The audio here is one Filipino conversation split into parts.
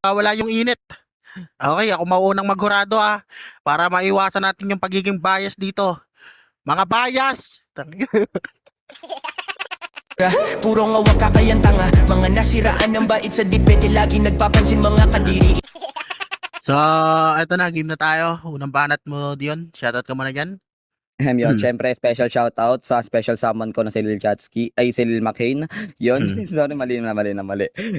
wala yung init. Okay, ako maunang maghurado para maiwasan natin yung pagiging bias dito. Mga bias! Puro nga wakakayan tanga. Mga nasiraan ng bait sa dipete, lagi nagpapansin mga kadiri. So, eto na, game na tayo. Unang banat mo, Dion. Shoutout ka muna dyan. Yun, syempre special shoutout sa special summon ko na si Lil Chatsky, ay si Lil McCain. Yun, sorry, mali.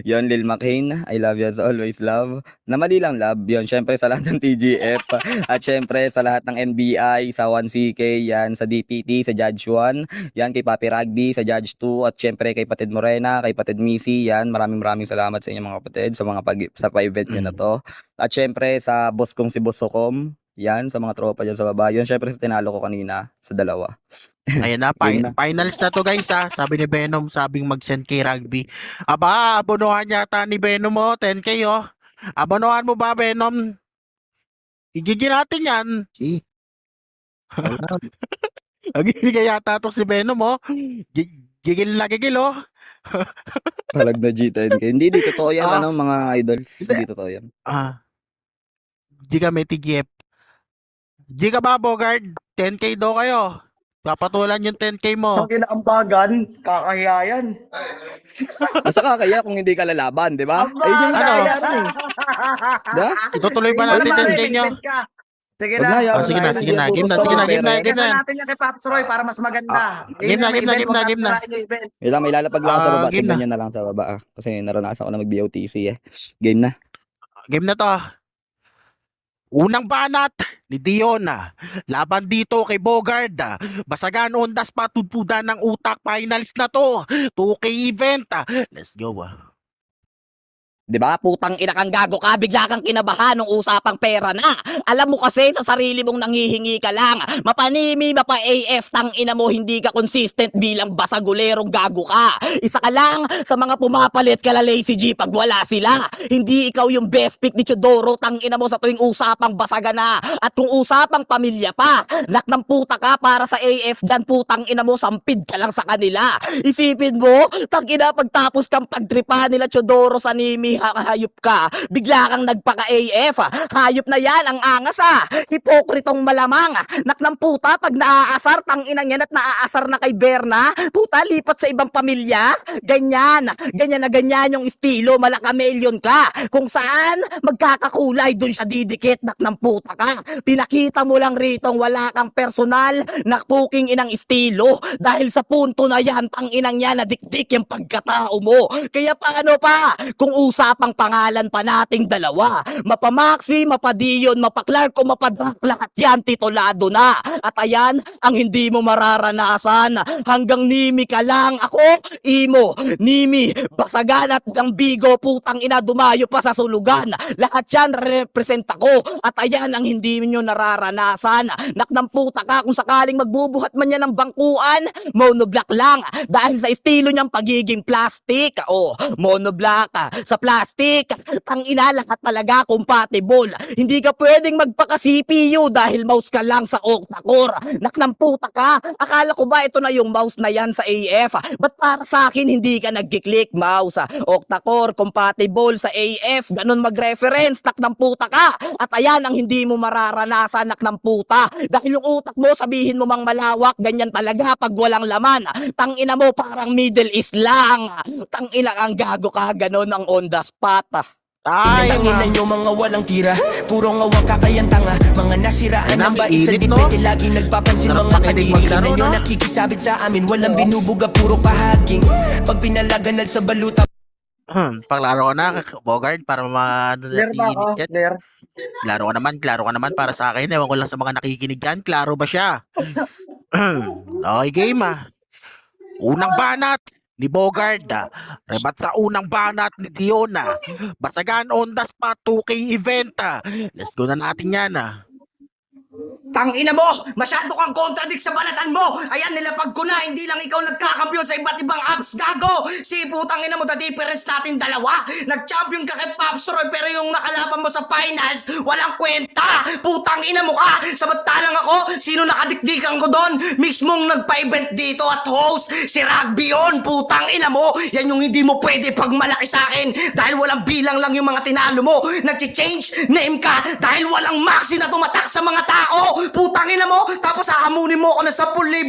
Yun, Lil McCain, I love you as always, love. Na mali lang, love. Yun, syempre sa lahat ng TGF, at syempre sa lahat ng NBI, sa 1CK, yan, sa DPT, sa Judge 1, yan, kay Papi Rugby, sa Judge 2, at syempre kay Patid Morena, kay Patid Missy, yan, maraming salamat sa inyo mga kapatid, sa mga sa pa-event nyo na to. At syempre sa boss kong si Boss Sokom, yan, sa mga tropa dyan sa baba. Yun, syempre sa tinalo ko kanina sa dalawa. Ayan na, finals na to guys Sabi ni Venom, sabing mag-send kay Rugby. Aba, abonohan yata ni Venom 10k Abonohan mo ba, Venom? Igigil natin yan. Agigil yata to si Venom Gigil na gigil Palag na G10K. Hindi, di totoo yan, mga idols. Hindi totoo yan. Di ka may TGF. Di ka ba, Bogard? 10k daw kayo. Papatulan yung 10k mo. Ang kinaambagan, kakahiya yan. Basta kakaya kung hindi ka lalaban, di ba? Ay, yung kaya rin. Diba? Itutuloy ba natin 10k nyo? Sige Wag na, na. yaman Sige na, tayo, sige na, hindi game na, gusto sige na, ng game na, pera. game Gasa na. natin yan kay Pops Roy para mas maganda. Game na, game na, game na, game na. Ilang may lalapag lang ako sa baba, Game tingnan na. nyo na lang sa baba kasi naranasan ko na mag-BOTC Game na. Game na to. Unang banat ni Dion laban dito kay Bogard. Basagan on the spot, tudpudan ng utak. Finals na to. 2K event. Let's go. Di ba? Putang ina kang gago ka, bigla kang kinabahan nung usapang pera na. Alam mo kasi sa sarili mong nanghihingi ka lang. Mapanimi, mapa-AF, tang ina mo, hindi ka consistent bilang basagulerong gago ka. Isa ka lang sa mga pumapalit kala Lazy G pag wala sila. Hindi ikaw yung best pick ni Chodoro, tang ina mo sa tuwing usapang basaga na. At kung usapang pamilya pa, nak ng puta ka para sa AF dyan, putang ina mo, sampid ka lang sa kanila. Isipin mo, tang ina pagtapos kang pagtripa nila Chodoro sa Nimi, hayop ka, bigla kang nagpaka-AF. Hayop na yan, ang angas hipokritong malamang. Nak ng puta, pag naaasar, tang inang yan at naaasar na kay Berna, puta, lipat sa ibang pamilya. Ganyan na ganyan yung estilo, malakamelyon ka. Kung saan, magkakakulay, dun siya didikit, nak ng puta ka. Pinakita mo lang ritong wala kang personal, nakpuking inang estilo. Dahil sa punto na yan, tang inang yan, nadikdik yung pagkatao mo. Kaya paano pa, kung usapang pangalan pa nating dalawa, mapamaxi, mapadiyon, mapaklark o mapadrak, lahat yan titulado na. At ayan ang hindi mo mararanasan. Hanggang Nimi ka lang. Ako, Imo, Nimi, Basagan at ang Bigo, putang ina, dumayo pa sa sulugan. Lahat yan represent ako. At ayan ang hindi nyo nararanasan. Nak ng puta ka, kung sakaling magbubuhat man yan ng bangkuan, monoblock lang. Dahil sa estilo niyang pagiging plastic. Monoblock sa plastic, tang ina, lahat talaga compatible. Hindi ka pwedeng magpaka-CPU dahil mouse ka lang sa octa-core. Nak ng puta ka, akala ko ba ito na yung mouse na yan sa AF? Ba't para sa akin hindi ka nag-click mouse? Octa-core, compatible sa AF, ganun mag-reference, nak ng puta ka. At ayan ang hindi mo mararanasan, nak ng puta. Dahil yung utak mo, sabihin mo mang malawak, ganyan talaga pag walang laman. Tang ina mo parang Middle East lang. Tang ina ang gago ka, ganun ang on the spot. Tanginan nyo mga walang tira, puro nga wakakayan tanga. Mga nasiraan ng bait sa dipete, lagi nagpapansin mga kadiri. Ina nyo nakikisabit sa amin, walang binubuga, puro pahaging. Pag pinalaganal sa baluta. Paklaro ko na, Bogard, para Clear ba ako? Clear. Klaro ka naman para sa akin. Ewan ko lang sa mga nakikinig dyan, klaro ba siya? Okay, game Unang banat ni Bogard. Rebat sa unang banat ni Dion. Basagan on the spot, 2K event. Let's go na natin yan Tangina mo, masyado kang contradict sa balatan mo. Ayan, nilapag ko na, hindi lang ikaw nagkakampiyon sa iba't ibang apps, gago. Si putang ina mo, the difference natin dalawa. Nag-champion ka kay Pops Roy, pero yung nakalaban mo sa finals, walang kwenta. Putang ina mo ka. Samantalang ako, sino nakadikdikan ko doon? Mismong nagpa-event dito at host, si Rugby yun. Putang ina mo, yan yung hindi mo pwede pagmalaki sa akin. Dahil walang bilang lang yung mga tinalo mo. Nag-change name ka dahil walang maxi na tumatak sa mga tao. Putang ina mo, tapos hahamunin mo ako ng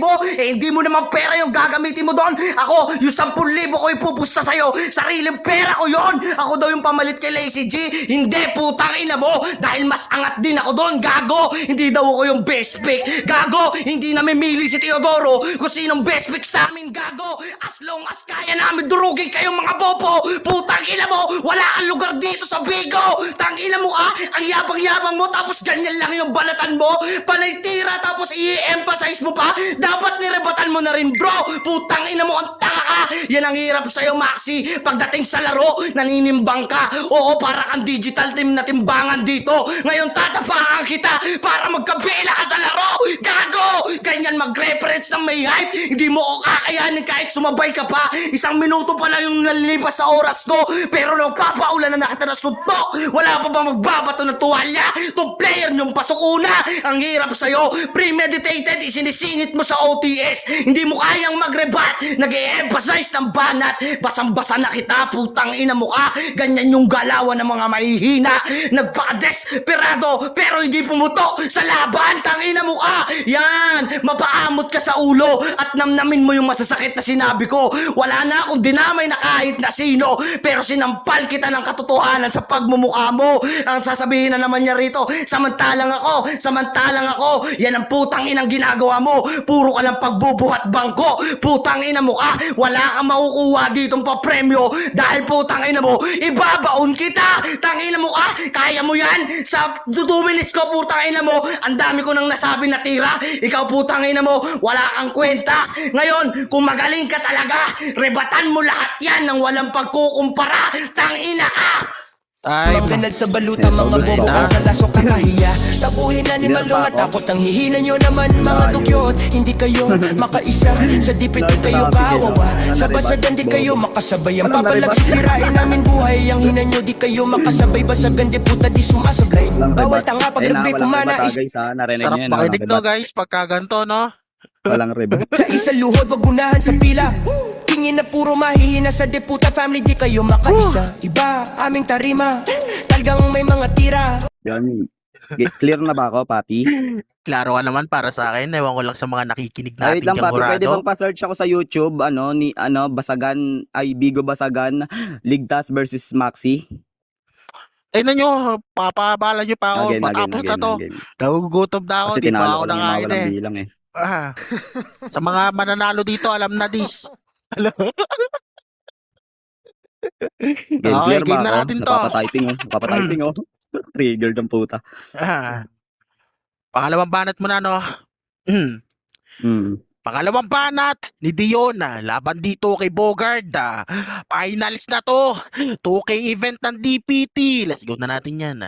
10,000, eh hindi mo naman pera yung gagamitin mo doon. Ako, yung 10,000 ko ipupusta sa'yo, sariling pera ko yon. Ako daw yung pamalit kay Lazy G. Hindi, putang ina mo, dahil mas angat din ako doon, gago. Hindi daw ako yung best pick, gago. Hindi namin mili si Teodoro kung sinong best pick sa amin, gago. As long as kaya namin durugin kayong mga bobo, putang ina mo, wala kang lugar dito sa Bigo. Tang ina mo ka, ang yabang-yabang mo, tapos ganyan lang yung balatan mo. Panay tira tapos i-emphasize mo pa. Dapat nirebatan mo na rin, bro. Putang ina mo, ang tanga ka. Yan ang hirap sa'yo, Maxi. Pagdating sa laro, naninimbang ka. Oo, para kang digital team na timbangan dito. Ngayon tatapakan kita para magkabila ka sa laro. Gago! Ganyan mag-reference ng may hype. Hindi mo ko kakayanin kahit sumabay ka pa. 1 minuto pa lang yung nalilipas sa oras ko. Pero nagpapaulan na nakita na suntok. Wala pa ba magbabato ng tuwalya? Itong player niyong pasok una. Ang hirap sa'yo, premeditated, isinisingit mo sa OTS. Hindi mo kayang mag-rebat, nag-e-emphasize ng banat. Basang-basa na kita, putang ina mo ka. Ganyan yung galawan ng mga mahihina. Nagpaka-desperado, pero hindi pumutok sa laban, tang ina mo ka. Yan, mapaamot ka sa ulo at namnamin mo yung masasakit na sinabi ko. Wala na akong dinamay na kahit na sino, pero sinampal kita ng katotohanan sa pagmumukha mo. Ang sasabihin na naman niya rito, samantalang ako, yan ang putang inang ginagawa mo. Puro ka lang pagbubuhat bangko. Putang ina mo ka, wala kang makukuha ditong papremyo dahil putang ina mo, ibabaon kita. Tang ina mo ka, kaya mo yan. Sa 2 minutes ko, putang ina mo, ang dami ko nang nasabi na tira. Ikaw putang ina mo, wala kang kwenta. Ngayon, kung magaling ka talaga, rebatan mo lahat yan nang walang pagkukumpara. Tang ina ka. Ay, Maganal sa baluta, Yes, mga always bobo na. ka sa laso kakahiya. Tabuhin na ni Malong at takot ang hihina nyo naman, mga dugyot. Hindi kayo makaisa, sa dipit di kayo kawawa. Sa basagan di kayo makasabay, ang papalag sisirain namin buhay. Ang hina nyo di kayo makasabay, basagan di puta di sumasablay. Bawal tanga pag rugby pumana is narinig sarap niyo yun, makinig no rebat. guys, pagka ganito no. Walang rebat. sa isa luhod, wag unahan sa pila. Tingin na puro mahihina sa deputa family, di kayo makaisa. Iba aming tarima, talagang may mga tira. Yan. Clear na ba ako, Papi? Klaro ka naman para sa akin. Ewan ko lang sa mga nakikinig Ay, natin wait lang, diyang Papi. Pwede hurado. bang pa-search ako sa YouTube, Basagan, Bigo Basagan, Ligtas versus Maxi? Tignan nyo, papabala nyo pa ako. Matapos na to. again. Nagugutom na ako. Kasi Di pa tinalo ako ko lang yung nakain walang eh. bilang eh. Ah. Sa mga mananalo dito, alam na this. Alam. Game Okay, clear game ba na ako? natin to. Napapatyping oh. Trigger ng puta. Ah. Pangalawang banat mo na, no? Mm. Pangalawang banat ni Dion. Laban dito kay Bogard. Finals na to. 2K event ng DPT. Let's go na natin yan.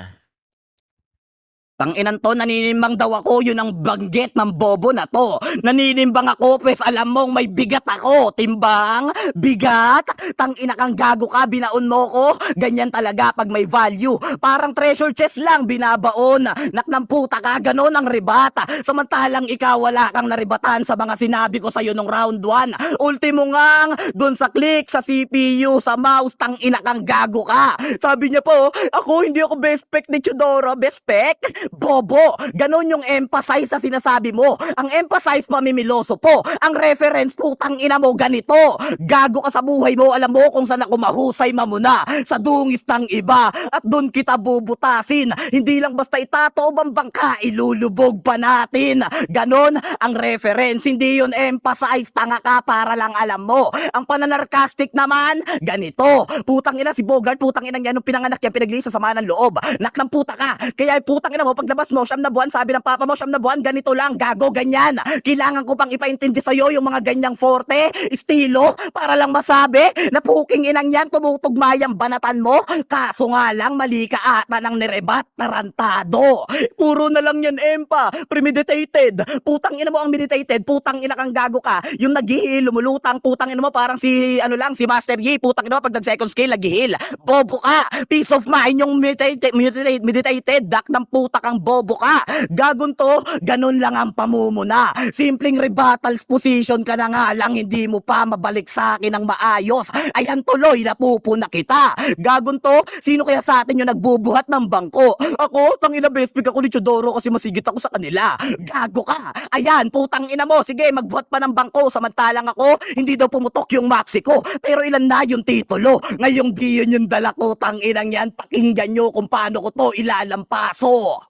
Tanginan to, naninimbang daw ako, yun ang banggit ng bobo na to. Naninimbang ako, pwes alam mong may bigat ako. Timbang? Bigat? Tangina kang gago ka, binaon mo ko. Ganyan talaga pag may value. Parang treasure chest lang, binabaon. Naknang puta ka, ganon ang ribata. Samantalang ikaw wala kang naribatan sa mga sinabi ko sa'yo nung round 1. Ultimo ngang, dun sa click, sa CPU, sa mouse, tangina kang gago ka. Sabi niya po, ako hindi ako best spec ni Chudora, best spec? Bobo, ganon yung emphasize sa sinasabi mo. Ang emphasize mamimiloso po. Ang reference putang ina mo ganito. Gago ka sa buhay mo, alam mo kung saan ako mahusay mamuna. Sa dungis ng iba at doon kita bubutasin. Hindi lang basta itatob ang bangka, ilulubog pa natin. Ganon ang reference, hindi yun emphasize. Tanga ka para lang alam mo. Ang pananarcastic naman, ganito. Putang ina si Bogart, putang ina yan nung pinanganak yan, pinaglilis sa sama ng loob. Naklang puta ka. Kaya putang ina mo, paglabas mo, 9 na buwan, sabi ng papa mo, 9 na buwan, ganito lang, gago, ganyan. Kailangan ko pang ipaintindi sa'yo yung mga ganyang forte, estilo, para lang masabi na puking inang yan, tumutugma yung banatan mo. Kaso nga lang, mali ka ata ng nirebat, tarantado. Puro na lang yan, Empa, premeditated. Putang ina mo ang meditated, putang ina kang gago ka. Yung naghihil, lumulutang, putang ina mo parang si, ano lang, si Master Yi, putang ina mo pag nag-second skill, naghihil. Bobo ka, peace of mind yung meditated, dak ng puta kang bobo ka. Gagon to, ganun lang ang pamumuna. Simpleng rebuttals position ka na nga lang, hindi mo pa mabalik sa akin ng maayos. Ayan tuloy, napupuna kita. Gagon to, sino kaya sa atin yung nagbubuhat ng bangko? Ako, tangina best pick ako ni Chodoro kasi masigit ako sa kanila. Gago ka. Ayan, putang ina mo, sige, magbuhat pa ng bangko. Samantalang ako, hindi daw pumutok yung maxi ko. Pero ilan na yung titulo? Ngayong di yun yung dala ko, tang inang yan, pakinggan nyo kung paano ko to ilalampaso.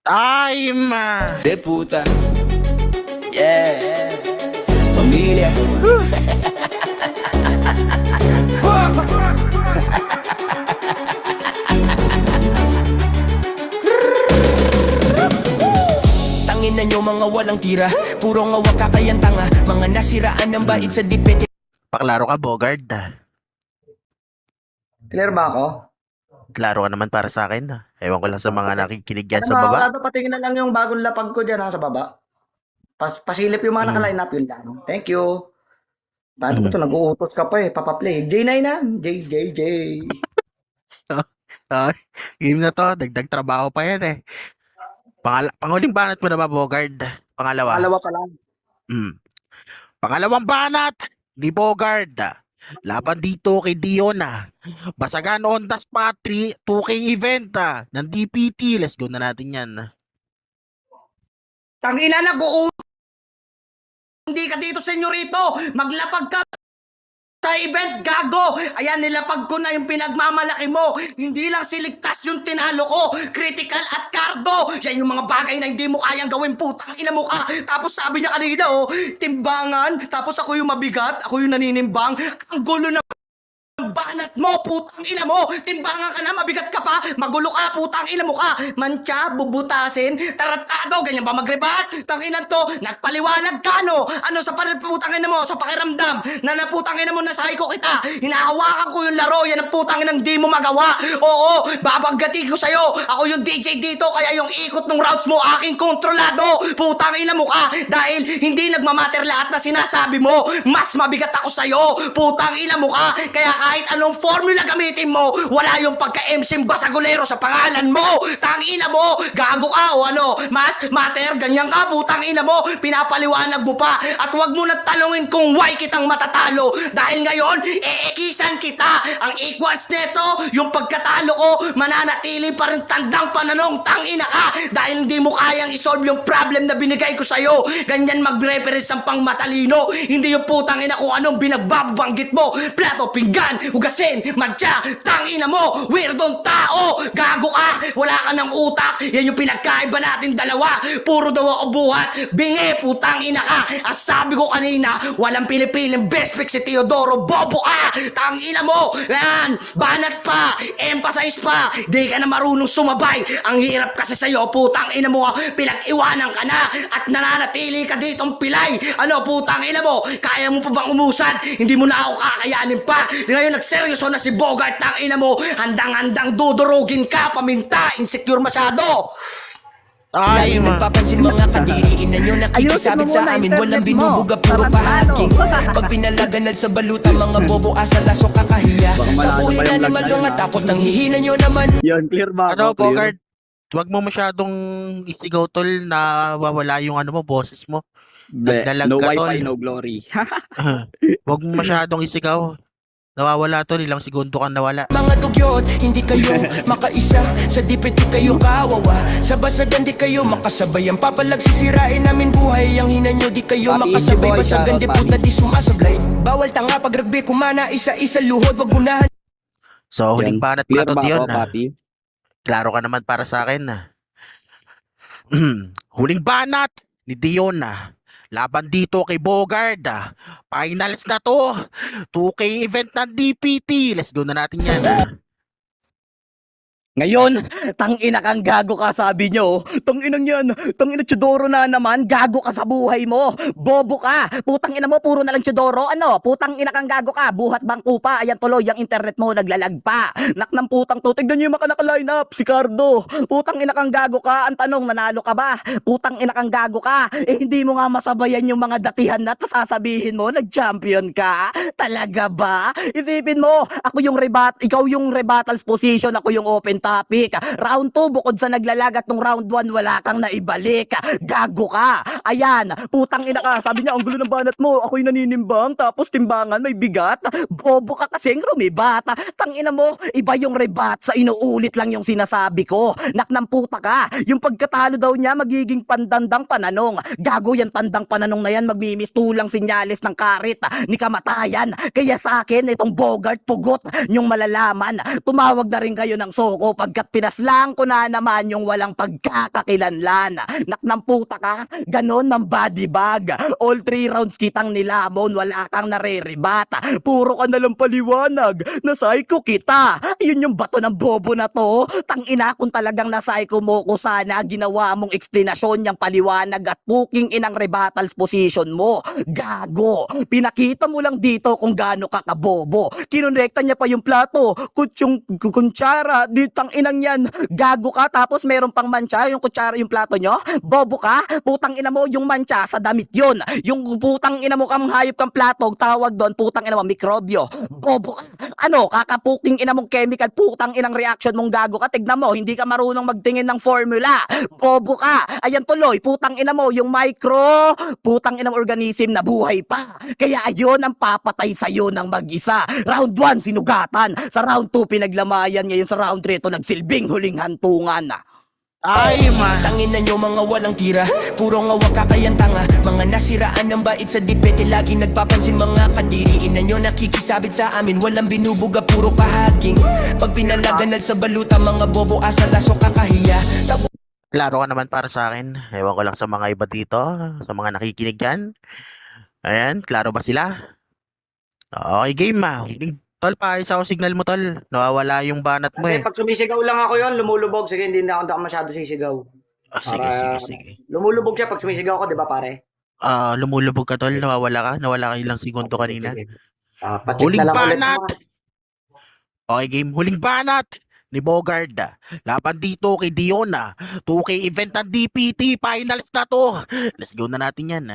Time! De puta. Yeah. Pamilya. Fuck! Tangin na nyo mga walang tira. Puro nga kakayang tanga. Mga nasiraan ng bait sa dipete. Paklaro ka, Bogard. Clear ba ako? Klaro ka naman para sa akin. Ewan ko lang sa mga nakikinig yan Ano sa baba. mga patingin na lang yung bagong lapag ko dyan sa baba. Pasilip yung mga naka-line up yun lang. Thank you. Tano ko to, nag-uutos ka pa eh, papaplay. J9 na. J. Game na to, dagdag trabaho pa yan eh. Panguling banat mo na ba, Bogard? Pangalawa. Pangalawa pa lang. Pangalawang banat ni Bogard. Laban dito kay Dion. Basagan on the spot 2K event ng DPT. Let's go na natin yan. Tangina na, hindi ka dito, senyorito. Maglapag ka sa event, gago. Ayan, nilapag ko na yung pinagmamalaki mo. Hindi lang siligtas yung tinalo ko. Critical at cardo. Yan yung mga bagay na hindi mo kayang gawin, putang ina mo ka. Tapos sabi niya kanina, timbangan. Tapos ako yung mabigat. Ako yung naninimbang. Ang gulo na banat mo, putang ina mo. Timbangan ka na, mabigat ka pa. Magulo ka, putang ina mo ka. Mantsa, bubutasin, tarantado, ganyan ba magrebat? Tanginan to, nagpaliwanag ka, no? Ano sa putang ina mo, sa pakiramdam, na naputang ina mo, nasahay ko kita. Hinahawakan ko yung laro, yan ang putang ina di mo magawa. Oo, babagati ko sa'yo. Ako yung DJ dito, kaya yung ikot ng routes mo, aking kontrolado. Putang ina mo ka, dahil hindi nagmamatter lahat na sinasabi mo. Mas mabigat ako sa'yo. Putang ina mo ka, kaya kahit anong formula gamitin mo, wala yung pagka-MC basagulero sa pangalan mo. Tangina mo, gago ka o ano, mas matter, ganyan ka, putang ina mo, pinapaliwanag mo pa. At wag mo na talungin kung why kitang matatalo. Dahil ngayon, eekisan kita. Ang equals neto, yung pagkatalo ko, mananatili pa rin tandang pananong, tangina ka. Dahil hindi mo kayang isolve yung problem na binigay ko sa'yo. Ganyan mag-reference ng pang matalino. Hindi yung putang ina kung anong binagbabanggit mo. Plato, pinggan, hugasin, madya, tangina mo, weirdong tao, gago ka, wala ka ng utak, yan yung pinagkaiba natin dalawa, puro daw ako buhat, bingi, putang ina ka, ang sabi ko kanina, walang pinipiling best pick si Teodoro, bobo ka, tangina mo, yan, banat pa, emphasize pa, di ka na marunong sumabay, ang hirap kasi sa'yo, putang ina mo, pinag-iwanan ka na, at nananatili ka ditong pilay, ano, putang ina mo, kaya mo pa bang umusan, hindi mo na ako kakayanin pa, ngayon nagseryoso na si Bogart, tang ina mo, handang-handang dudurugin ka, paminta, insecure masyado. Lagi nagpapansin mga kadiriin na nyo nakikisabit sa amin. Walang binubuga, puro pahaking. Pag pinalaganal sa baluta, mga bobo asa laso kakahiya. Tapuhin animal dong at takot ang hihina nyo naman. Yan, clear ba Ano, ako? Clear? Bogard? Huwag mo masyadong isigaw, tol, na wawala yung ano mo, boses mo. Nagdalag No ka, wifi, tol. no glory. Huwag mo masyadong isigaw. Nawawala, tol, ilang segundo kang nawala. Mga dugyot, hindi kayo makaisa. Sa dipiti kayo kawawa. Sa basagan di kayo makasabay. Ang papalag sisirain namin buhay. Ang hina nyo di kayo Papi, makasabay. boy, Basagan di papi. puta di sumasablay. Bawal tanga pag rugby kumana. Isa-isa luhod wag gunahan. So, huling Yan. banat Clear pa to ba Dion. ako, papi? Klaro ka naman para sa akin. Huling banat ni Dion. Laban dito kay Bogard. Finals na to. 2K event ng DPT. Let's go na natin yan. Ngayon, tangina kang gago ka sabi nyo. Tanginang yan, tangina Chidoro na naman, gago ka sa buhay mo. Bobo ka, putang ina mo, puro na lang Chidoro. Ano, putang ina kang gago ka, buhat bangko pa. Ayan tuloy, yung internet mo naglalag pa. Nak ng putang to, tignan nyo yung mga naka-line up, si Cardo. Putang ina kang gago ka, ang tanong, nanalo ka ba? Putang ina kang gago ka, eh hindi mo nga masabayan yung mga datihan na sasabihin mo, nag-champion ka? Talaga ba? Isipin mo, ako yung ikaw yung rebattles position, ako yung open topic. Round 2, bukod sa naglalagat nung round 1, wala kang naibalik. Gago ka. Ayan, putang ina ka. Sabi niya, ang gulo ng banat mo. Ako'y naninimbang, tapos timbangan may bigat. Bobo ka kasing rumibat. Tangina mo, iba yung rebat sa inuulit lang yung sinasabi ko. Nak ng puta ka. Yung pagkatalo daw niya, magiging pandandang pananong. Gago yan, tandang pananong na yan, magmimistulang sinyalis ng karit ni kamatayan. Kaya sa akin, itong Bogart pugot yung malalaman. Tumawag na rin kayo ng soko pagkat pinaslang ko na naman yung walang pagkakakilanlan. Nak ng puta ka, ganon ng body bag. All 3 rounds kitang nilamon, wala kang nareribat. Puro ka nalang paliwanag, na-psycho kita. Yun yung bato ng bobo na to. Tangina kung talagang na-psycho mo ko sana, ginawa mong eksplanasyon yung paliwanag at puking inang rebattles position mo. Gago, pinakita mo lang dito kung gaano ka kabobo. Kinonekta niya pa yung plato, kutsara, ditang inang yan. Gago ka, tapos meron pang mancha, yung kutsara yung plato nyo. Bobo ka, putang ina mo, yung mancha sa damit yun. Yung putang ina mo kang hayop kang plato, tawag doon, putang ina mo, mikrobyo. Bobo ka. Ano, kakapuking ina mong chemical, putang inang reaction mong gago ka. Tignan mo, hindi ka marunong magtingin ng formula. Bobo ka. Ayan tuloy, putang ina mo, yung putang inang organism na buhay pa. Kaya ayun ang papatay sa'yo ng mag-isa. Round 1, sinugatan. Sa round 2, pinaglamayan. Ngayon sa round 3, ito nagsilbing huling hantungan. Ay, man. Tanginan nyo mga walang tira, puro nga wakakayan tanga. Mga nasiraan ng bait sa dipete, lagi nagpapansin mga kadiri. Ina nyo nakikisabit sa amin, walang binubuga, puro kahaging. Pag pinalagan sa baluta, mga bobo asa laso kakahiya. Klaro ka naman para sa akin. Ewan ko lang sa mga iba dito, sa mga nakikinig dyan. Ayan, klaro ba sila? Okay, game ma. Tol, paayos ako signal mo, tol. Nawawala yung banat mo eh. Pag sumisigaw lang ako yon, lumulubog. Sige, hindi na ako masyado sisigaw. Sige, sige. Lumulubog siya pag sumisigaw ako, di ba pare? Lumulubog ka, tol. Nawawala ka. Nawala ka ilang segundo kanina. Sige. Pacheck Huling na lang ulit. banat! Okay, game. Huling banat ni Bogard. Laban dito kay Dion. 2K event ng DPT. Finals na to. Let's go na natin yan.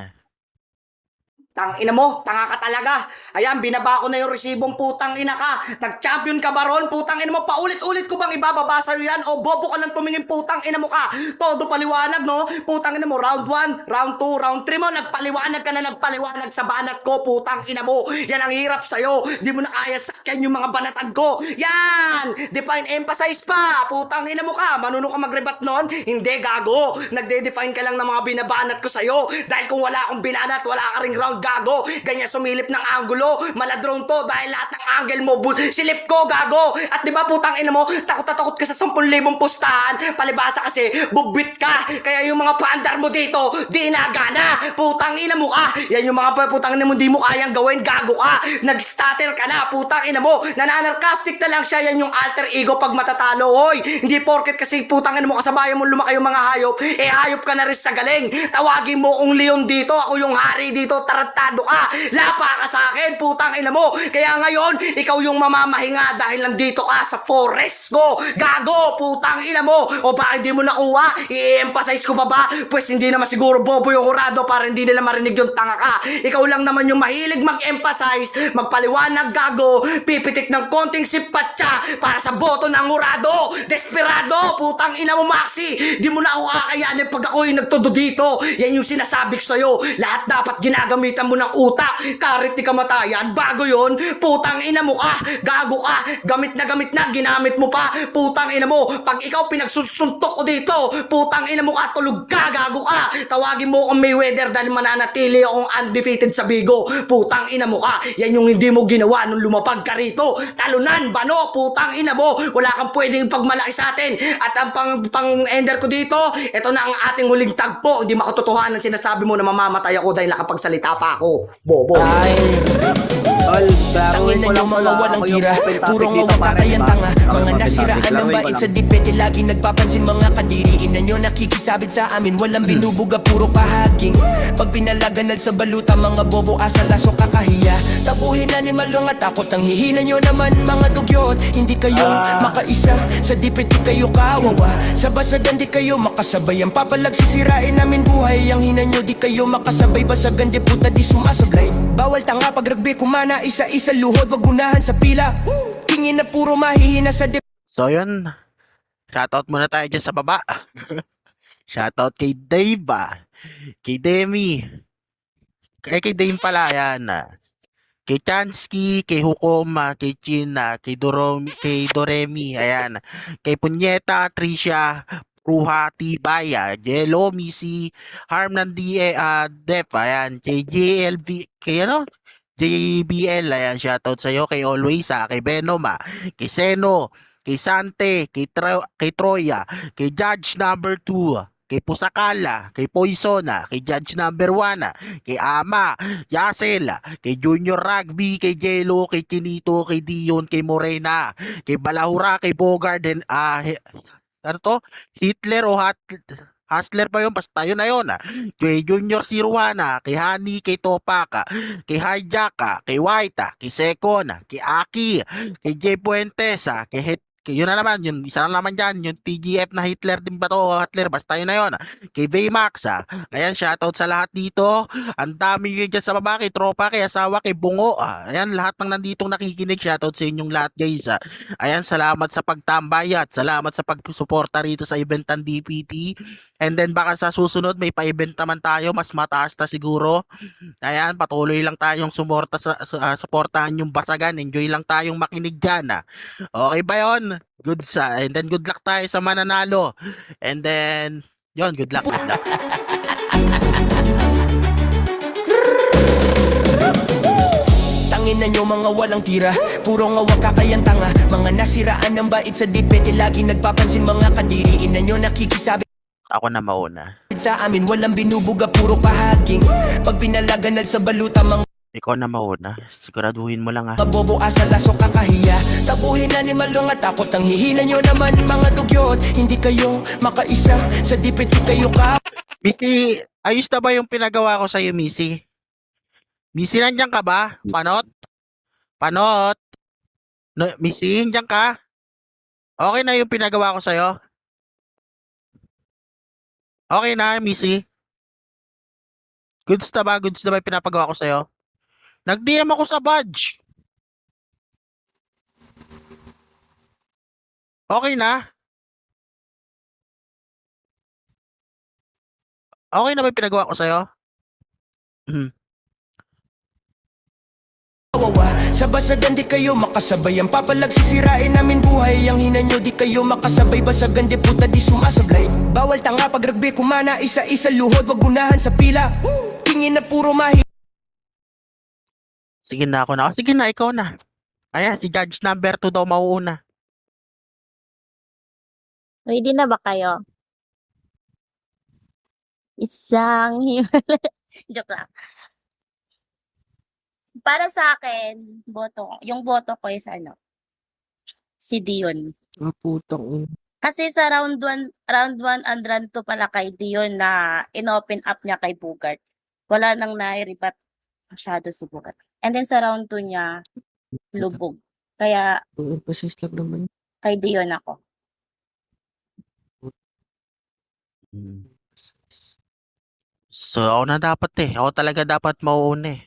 Tang ina mo, tanga ka talaga. Ayan, binaba ko na yung resibong, putang ina ka. Nag-champion ka ba ron? Putang ina mo, paulit-ulit ko bang ibababa sa'yo yan? O bobo ka lang tumingin, putang ina mo ka. Todo paliwanag, no? Putang ina mo, round 1, round 2, round 3 mo, nagpaliwanag ka na nagpaliwanag sa banat ko, putang ina mo. Yan ang hirap sa'yo. Di mo na kaya sakyan yung mga banatan ko. Yan! Define, emphasize pa. Putang ina mo ka. Manunong ka magrebat nun? Hindi, gago. Nagde-define ka lang ng mga binabanat ko sa'yo. Dahil kung wala akong binanat, wala ka ring round, gago. Ganyan sumilip ng angulo. Maladrong to dahil lahat ng angle mo silip ko, gago. At di ba putang ina mo, takot na takot ka sa 10,000 pustahan. Palibasa kasi bubwit ka. Kaya yung mga paandar mo dito, di nagana. Putang ina mo ka. Yan yung mga putang ina mo di mo kayang gawin, gago ka. Nag-stutter ka na, putang ina mo. Nananarcastic na lang siya, yan yung alter ego pag matatalo. Hoy, hindi porket kasi putang ina mo kasabayan mo lumaki yung mga hayop, eh hayop ka na rin sa galing. Tawagin mo kong leon dito, ako yung hari dito, tarantado ka. Lapa ka sa akin, putang ina mo. Kaya ngayon, ikaw yung mamamahinga dahil nandito ka sa forest ko. Gago, putang ina mo. O bakit di mo nakuha? I-emphasize ko pa ba? Pues hindi naman siguro bobo yung hurado para hindi nila marinig yung tanga ka. Ikaw lang naman yung mahilig mag-emphasize, magpaliwanag, gago, pipitik ng konting sipatsa para sa boto ng hurado. Desperado, putang ina mo, Maxi. Di mo na ako kakayanin pag ako'y nagtudo dito. Yan yung sinasabi ko sa'yo. Lahat dapat ginagamitan mo ng utak. Karit ni kamatayan. Bago yon, putang ina mo ka. Gago ka. Gamit na, ginamit mo pa. Putang ina mo. Pag ikaw pinagsusuntok ko dito, putang ina mo ka, tulog ka, gago ka. Tawagin mo akong Mayweather dahil mananatili akong undefeated sa Bigo. Putang ina mo ka. Yan yung hindi mo ginawa nung lumapag ka rito. Talunan, bano, putang ina mo. Wala kang pwedeng pagmalaki sa atin. At ang pang-ender ko dito, ito na ang ating huling tagpo. Hindi makatotohanan sinasabi mo na mamamatay ako dahil nakapagsalita pa ako. Bobo. Ay, Tol, Tangin na nyo mga walang tira, puro nga wakakayan tanga. Mga nasiraan ng bait sa dipete, lagi nagpapansin mga kadiriin na nyo nakikisabit sa amin. Walang binubuga, puro kahaging. Pag pinalaganal sa baluta, mga bobo asal aso kakahiya. Tabuhin animal lang at takot ang hihina nyo naman mga dugyot. Hindi kayo makaisa, sa dipete kayo kawawa. Sa basagan di kayo makasabay, ang papalag sisirain namin buhay. Ang hina nyo di kayo makasabay, basagan di puta di sumasablay. Bawal tanga pag rugby kumana, isa-isa luhod, wag gunahan sa pila. Tingin na puro mahihina sa dip. So yun, shoutout muna tayo dyan sa baba. Shoutout kay Dave, kay Demi, kay Dame pala, yan. Kay Chansky, kay Hukom, kay Chin, kay Doremi, ayan. Kay Punyeta, Tricia, Ruha, Tibay, Jello, Missy, Harm ng Def, ayan. Kay JLV, kay ano? JBL, ayan, shoutout sa'yo. Kay Always, kay Venom, kay Seno, kay Sante, kay Troya, kay Judge number 2, kay Pusakala, kay Poison, kay Judge number 1, kay Ama, Yasel, kay Junior Rugby, kay Jello, kay Chinito, kay Dion, kay Morena, kay Balahura, kay Bogard, and ano to? Hitler o Hustler pa yun, basta yun na yun. Kay Junior Sirwana, kay Honey, kay Topak, kay Hijack, kay White, kay Secon, kay Aki, kay Jay Puentes, yun na naman, yun, isa na naman dyan, yung TGF na Hitler din ba to, Hitler, basta yun na yun. Kay Vmax, ayan, shoutout sa lahat dito. Ang dami yun dyan sa baba, kay Tropa, kay Asawa, kay Bungo, ayan, lahat ng nanditong nakikinig, shoutout sa inyong lahat guys. Ayan, salamat sa pagtambay at salamat sa pagsuporta rito sa event ng DPT. And then baka sa susunod may pa-event naman tayo, mas mataas na siguro. Ayan, patuloy lang tayong suportahan yung basagan. Enjoy lang tayong makinig dyan. Okay ba yun? And then good luck tayo sa mananalo. And then, yun, good luck. Tangin na nyo mga walang tira, puro nga wakakayan tanga. Mga nasiraan ng bait sa dipete, lagi nagpapansin mga kadiriin na nyo nakikisabit Ako na mauna. sa amin. Walang binubuga, puro kahaging. Pag pinalaganal sa baluta, mga Ikaw na mauna. Siguraduhin mo lang bobo asal aso kakahiya. Tabuhin animal lang at takot ang hihina nyo naman mga dugyot. Hindi kayo makaisa, sa dipete kayo ka. Missy, ayos na ba yung pinagawa ko sa'yo, Missy? Missy, nandiyan ka ba? Panot? No, Missy, nandiyan ka? Okay na yung pinagawa ko sa'yo? Okay na, Missy? Goods na ba? Goods na ba yung pinapagawa ko sa'yo? Nag-DM ako sa badge. Okay na? Okay na ba yung pinagawa ko sa'yo? Kawawa, sa basagan di kayo makasabay, ang papalag sisirain namin buhay. Ang hina nyo di kayo makasabay, basagan di puta di sumasablay. Bawal tanga pag rugby kumana, isa-isa luhod, wag gunahan sa pila. Tingin na puro Sige na ako na. Sige na, ikaw na. Ayan, si Judge number 2 daw mauuna. Ready na ba kayo? Isang joke lang. Para sa akin, yung boto ko is si Dion. Kasi sa round 1 and round 2 pala kay Dion na in-open up niya kay Bugart. Wala nang nai-rebat masyado si Bugart. And then sa round 2 niya, lubog. Kaya kay Dion ako. So, ako na dapat Ako talaga dapat mauuna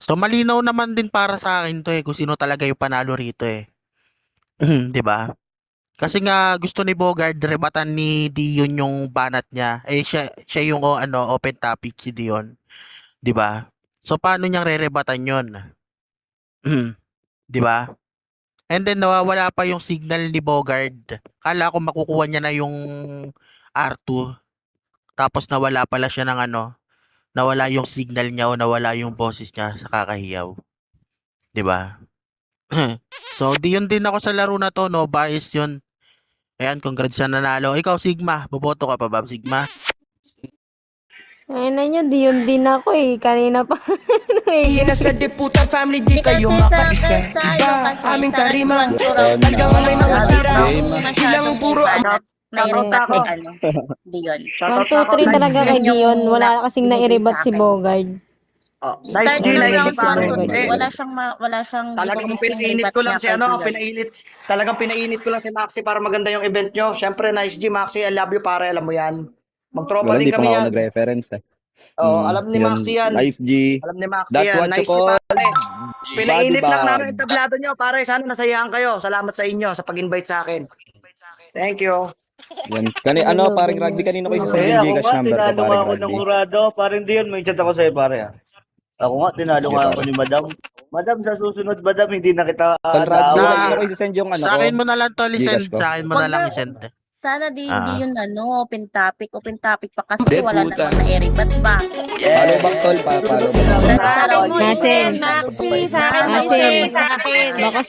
So, malinaw naman din para sa akin to kung sino talaga yung panalo rito 'Di ba? Kasi nga gusto ni Bogard rebatan ni Dion yung banat niya. Siya yung open topic si Dion, 'di ba? So paano niyang rerebatan 'yon? 'Di ba? And then nawawala pa yung signal ni Bogard. Kala ko makukuha niya na yung R2. Tapos nawala pala siya ng nawala yung signal niya o nawala yung boses niya sa kakahiyaw. 'Di ba? So, Dion din ako sa laro na to, no bias 'yun. Ayan, congrats sa nanalo. Ikaw, Sigma, boboto ka pa ba, Sigma? Ay na nyo, Dion din ako eh. Kanina pa. Nasa deputa family di Hindi kayo kasi makaisa sa ano Iba kasi, aming sa tarima Round One, Talagang may mga tira Ilang puro nairebat kay ano, Dion. 1, 2, 3 talaga kay Dion. Wala kasing nairebat si Bogard. Start G, ng naiinit round si 1 to Bogard. 3, wala siyang Talagang hindi ko pinainit rebat ko lang niya si kay ano, Dion. talagang pinainit ko lang si Maxi para maganda yung event nyo. Syempre, nice G, Maxi, I love you pare, alam mo yan. Magtropa Wala, din di pa kami nga ako yan. nag-reference eh. Oo, alam ni Yun. Maxi yan. Nice G. Alam ni Maxi That's yan. what you Nice G, call pare. Pinainit body lang bag. namin yung tablado nyo, pare. Sana nasayahan kayo. Salamat sa inyo sa pag-invite sa akin. Thank you. Yan. Paring rugby kanino kayo sa Kaya yung ako Gcash nga, number ko, tinalo nga paring ako ng rugby. urado. Parang Dion, may chat ako sa'yo, pare. Ako nga, tinalo Sige, nga pare. ako ni Madam. Madam, sa susunod, Madam, hindi na kita Tol Rugby, na- kanino kayo send yung ano Sa ko? akin mo na lang to Gcash isend. ko. Sa akin mo na lang isend. Sana di Ah. hindi yun open topic pa kasi Hindi, wala puta. namang na-rebat ba? Follow back, tol. Follow back. Nasa round Masin. one, Maxi, sa akin, Masin. sa akin. Baka